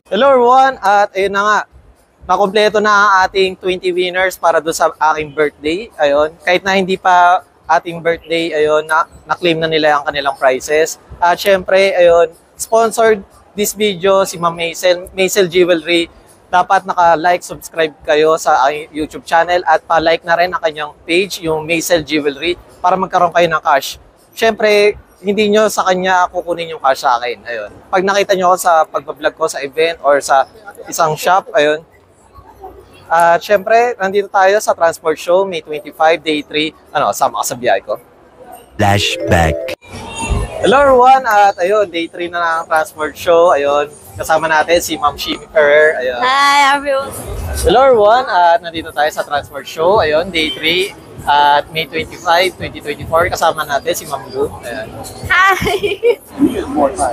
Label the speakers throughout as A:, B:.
A: Hello everyone, at ayun na nga, nakompleto na ang ating 20 winners para doon sa aking birthday. Ayun, kahit na hindi pa ating birthday, ayun, na-claim na nila ang kanilang prizes. At syempre, ayun, sponsored this video si Ma'am Maisel Jewelry. Dapat naka-like, subscribe kayo sa aking YouTube channel at pa-like na rin ang kanyang page, yung Maisel Jewelry, para magkaroon kayo ng cash. Syempre, hindi nyo sa kanya kukunin yung cash sa akin. Ayun. Pag nakita nyo ako sa pagbablog ko sa event or sa isang shop, ayun. At syempre, nandito tayo sa Transport Show, May 25, Day 3. Sama ka sa biyahe ko.
B: Flashback.
A: Hello everyone, at ayun, Day 3 na ng Transport Show. Ayun, kasama natin si Ma'am Shimi Ferrer. Ayun.
C: Hi everyone.
A: Hello everyone, at nandito tayo sa Transport Show. Ayun, Day 3. At May 25, 2024, kasama natin si Ma'am Lu. Ayan.
C: Hi.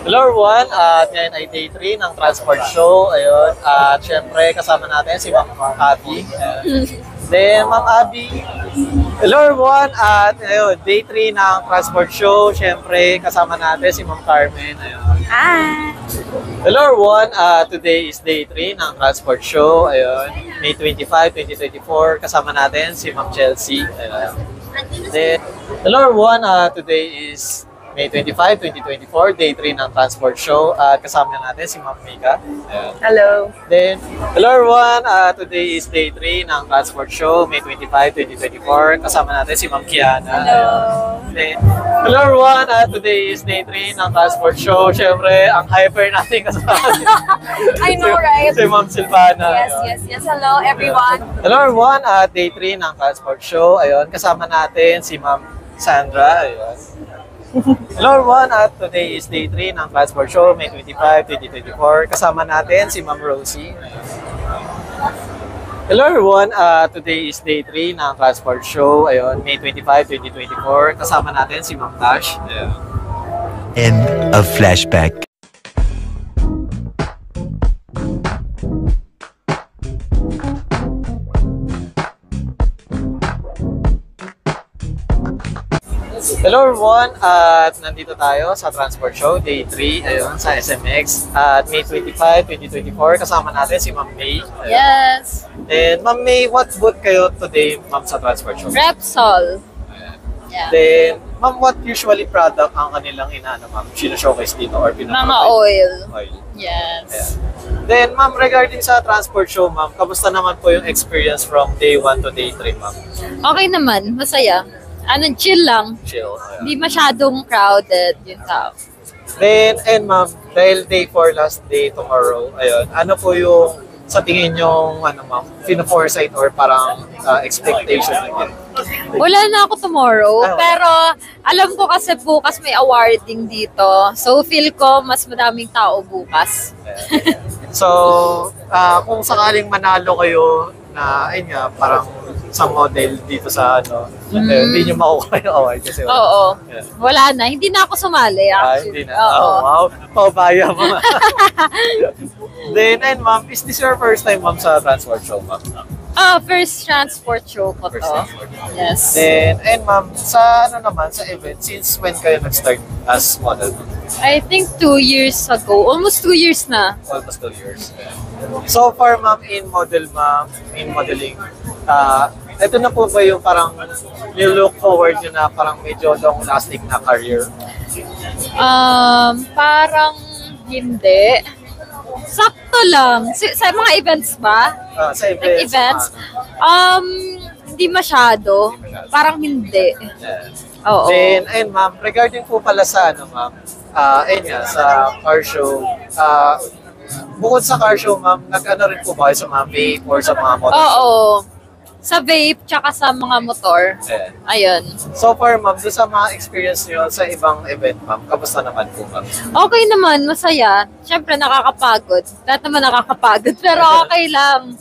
A: Hello everyone, at ngayon ay Day 3 ng Transport Show. Ayun. At syempre, kasama natin si Ma'am Abby. Then, Ma'am Abby. Hello everyone, at ayun, Day 3 ng Transport Show. Syempre, kasama natin si Ma'am Carmen. Ayun.
C: Hi.
A: Hello everyone, today is Day 3 ng Transport Show. Ayun, May 25, 2024, kasama natin si Ma'am Chelsea. Ayun. Then, hello everyone, today is May 25, 2024, Day 3 ng Transport Show. At kasama natin si Ma'am Mika. Ayun.
C: Hello.
A: Then, hello everyone, today is Day 3 ng Transport Show, May 25, 2024, kasama natin si Ma'am Kiana.
C: Hello.
A: Ayun. Then, hello everyone, today is Day 3 ng Transport Show. Siyempre, ang hyper natin kasama
C: I know, right?
A: si Ma'am Silvana.
C: Yes. Hello everyone.
A: Hello everyone, Day 3 ng Transport Show. Ayun, kasama natin si Ma'am Sandra. Ayun. Hello everyone, today is Day 3 ng Transport Show, May 25, 2024. Kasama natin si Ma'am Rosie. Hello everyone, today is Day 3 ng Transport Show. Ayun, May 25, 2024. Kasama natin si Ma'am Tash. Ayun.
B: End of flashback.
A: Hello everyone, at nandito tayo sa Transport Show, Day 3, ayun, sa SMX. At May 25, 2024, kasama natin si Ma'am May. Ayun.
C: Yes.
A: And Ma'am May, what booth kayo today, Ma'am, sa Transport Show?
C: Repsol.
A: Ayan.
C: Yeah.
A: Then, Ma'am, what usually product ang kanilang Ma'am, showcase dito or
C: Mga oil.
A: Oil.
C: Yes.
A: Ayan. Then, Ma'am, regarding sa Transport Show, Ma'am, kamusta naman po yung experience from Day 1 to Day 3, Ma'am?
C: Okay naman, masaya. Chill lang.
A: Chill. Ayan.
C: Hindi masyadong crowded yung tao.
A: Then, and Ma'am, dahil Day 4 last day tomorrow, ayun, ano po yung sa tingin yung Ma'am, pino-foresight or parang expectation again?
C: Wala na ako tomorrow,
A: Ah, wala.
C: pero alam ko kasi bukas may awarding dito. So feel ko mas madaming tao bukas.
A: Ayan. So, kung sakaling manalo kayo na, ayun nga, parang sa model dito sa hindi nyo makukuha yung award kasi
C: Oo.
A: Yeah.
C: Wala na. Hindi na ako sumali
A: Hindi
C: actually.
A: na.
C: Oo.
A: Oh, wow. Paubaya mo. Then, and Ma'am, is this your first time, Ma'am, sa Transport Show, Ma'am?
C: First transport show ko
A: First
C: to.
A: transport.
C: Yes.
A: Then, and Ma'am, sa sa event, since when kayo nag-start as model?
C: I think 2 years ago. Almost 2 years na.
A: Almost 2 years. So far, Ma'am, in modeling, ito na po ba yung parang you-look forward nyo na parang medyo long-lasting na career?
C: Parang hindi. Sakto lang. Sa mga events ba?
A: Sa
C: Like events? Hindi masyado. Parang hindi. Oo.
A: Then, and Ma'am, regarding po pala sa Ma'am, sa car show, bukod sa car show, Ma'am, nag-ano rin po ba kayo sa mga vape or sa mga motor show?
C: Oo. Sa vape, tsaka sa mga motor.
A: Ayan.
C: Ayun.
A: So far, Ma'am, doon sa mga experience niyo sa ibang event, Ma'am, kamusta naman po, Ma'am?
C: Okay naman, masaya. Siyempre, nakakapagod. Lahat naman nakakapagod, pero okay lang.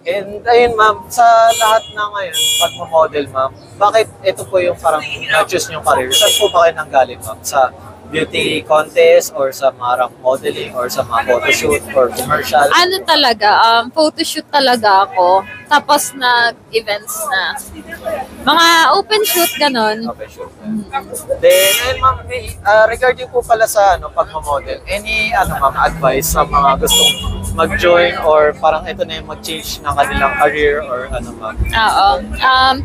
A: And ayun, Ma'am, sa lahat na ngayon, pag-model, Ma'am, bakit ito po yung parang na-choose niyong career? Saan po ba kayo nanggaling, Ma'am? Sa beauty contest or sa mga rank modeling or sa mga photoshoot or commercial?
C: Ano talaga, photoshoot talaga ako. Tapos nag-events na. Mga open shoot, ganon.
A: Okay, sure. Then, ayun, Ma'am, regarding po pala sa pagmamodel, any ma'am, advice sa mga gustong mag-join or parang ito na yung mag-change ng kanilang career or ano ma'am?
C: Oo.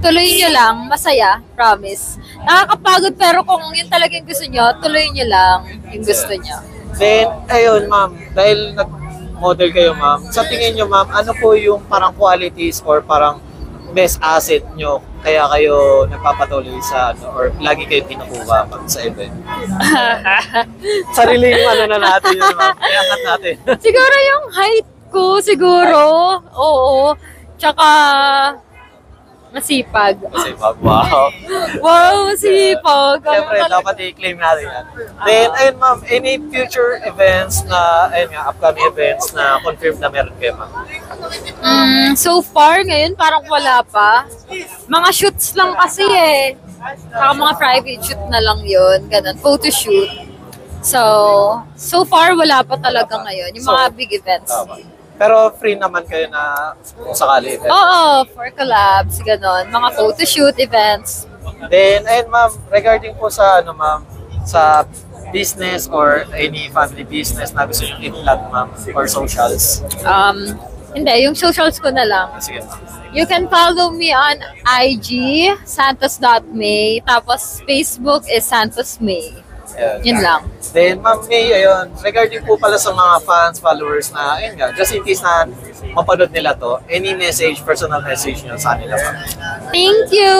C: Tuloy nyo lang. Masaya. Promise. Nakakapagod pero kung yun talaga yung gusto nyo, tuloy nyo lang yung gusto nyo.
A: Then, ayun ma'am, dahil nag-model kayo ma'am, sa tingin nyo ma'am, ano po yung parang qualities or parang best asset nyo kaya kayo nagpapatuloy sa ano or lagi kayo kinukuha ma'am sa event? Sarili yung ano na natin yun ma'am, iangat natin.
C: Siguro yung height ko, siguro. Oo. Tsaka, masipag.
A: Kasi pag wow.
C: Wow, masipag.
A: Siyempre, dapat i-claim natin yan. Then, ayun ma'am, any future events na, ayun nga, upcoming events na confirmed na meron kayo ma'am?
C: So far, ngayon parang wala pa. Mga shoots lang kasi eh. Saka mga private shoot na lang yun. Ganun, photo shoot. So far wala pa talaga ngayon. Yung mga big events.
A: Tama. Pero free naman kayo na kung sakali event.
C: Oo, for collabs, ganun. Mga photo shoot events.
A: Then, ayun ma'am, regarding po sa ano ma'am, sa business or any family business na gusto nyo i-vlog ma'am or socials.
C: Hindi, yung socials ko na lang.
A: Sige ma'am.
C: You can follow me on IG, santos.may. Tapos Facebook is santosmay.
A: Ayun.
C: Yun lang.
A: Then, Ma'am May, ayun, regarding po pala sa mga fans, followers na, ayun nga, just in case na mapanood nila to, any message, personal message nyo sa nila, Ma'am?
C: Thank you!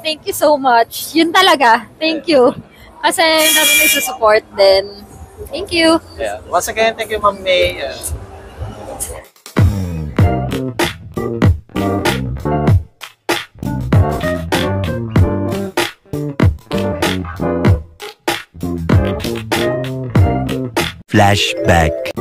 C: Thank you so much. Yun talaga. Thank you. Kasi namin nagsusupport din. Thank you.
A: Yeah. Once again, thank you, Ma'am May.
B: Flashback.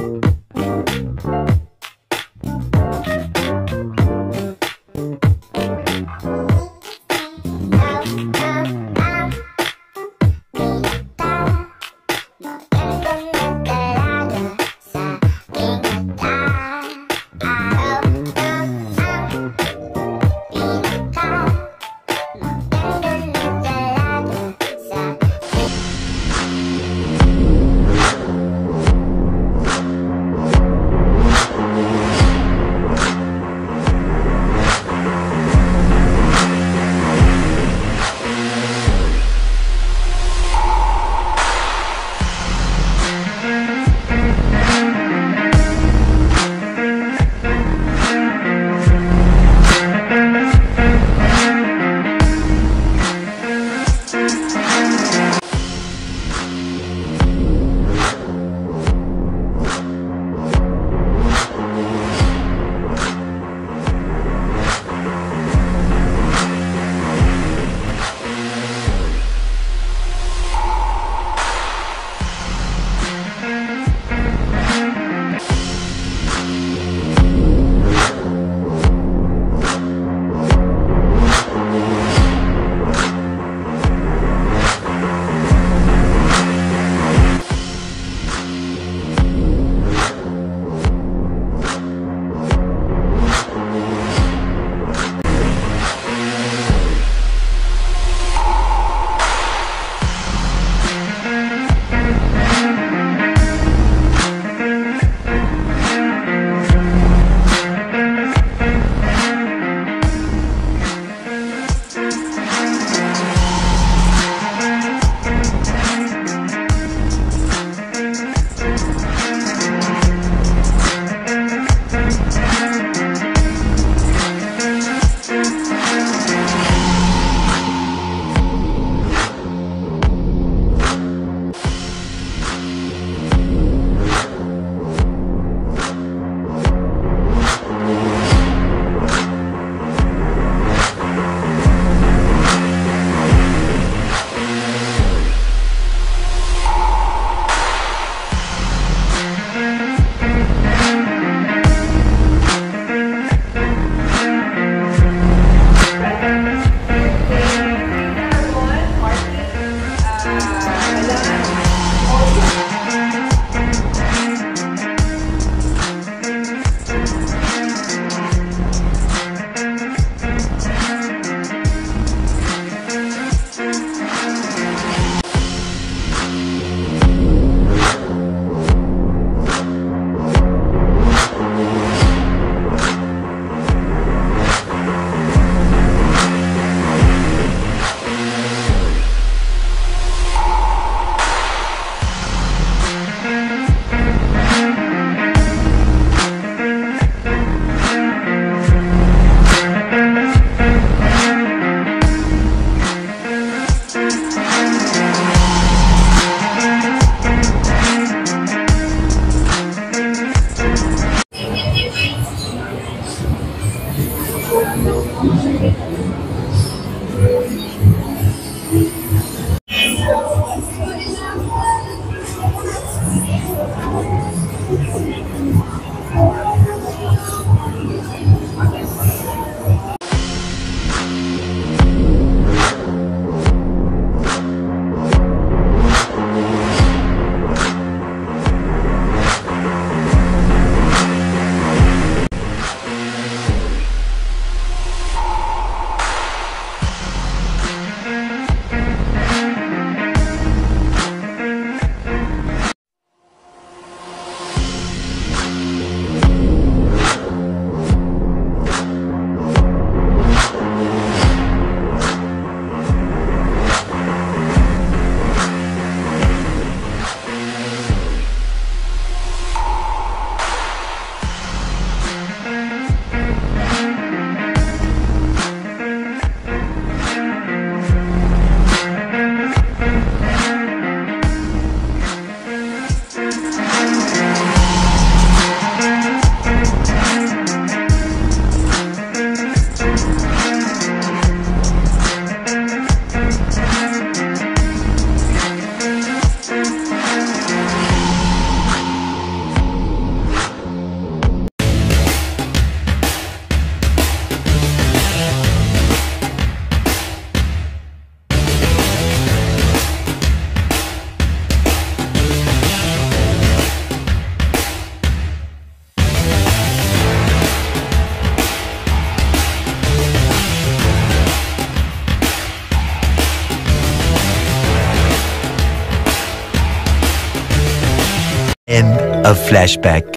B: of flashback.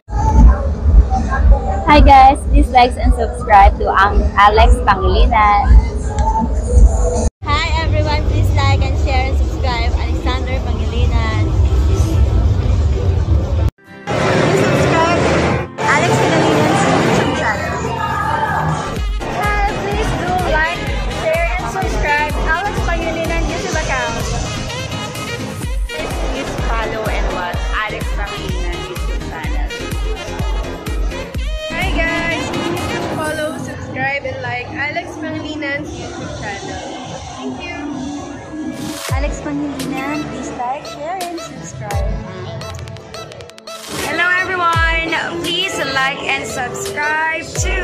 D: Hi guys, please like and subscribe to Alex Pangilinan.
E: Hi everyone, please like and share and subscribe Alexander Pangilinan. Please subscribe Alex Pangilinan's YouTube channel. Hi, please do like, share and subscribe Alex Pangilinan YouTube account.
F: Please follow and watch Alex Pangilinan YouTube channel.
G: Hi guys! Please follow, subscribe, and like Alex Pangilinan's YouTube channel. Thank you!
E: Alex Pangilinan, please like, share and subscribe.
F: Hello everyone! Please like and subscribe to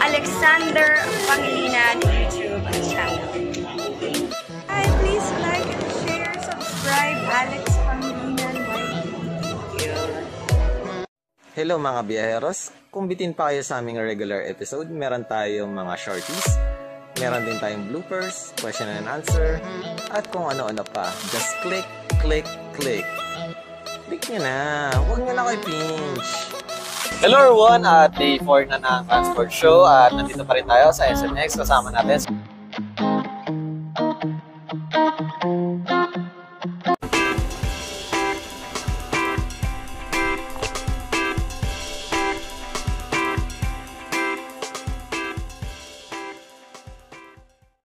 F: Alexander Pangilinan YouTube channel.
G: Hi, please like and share, subscribe Alex Pangilinan
A: Hello mga biyaheros! Kung bitin pa kayo sa aming regular episode, meron tayong mga shorties, meron din tayong bloopers, question and answer, at kung ano-ano pa. Just click, click, click. Click nyo na. Huwag nyo na kayo pinch. Hello everyone! Day 4 na ng Transport Show at nandito pa rin tayo sa SMX. Kasama natin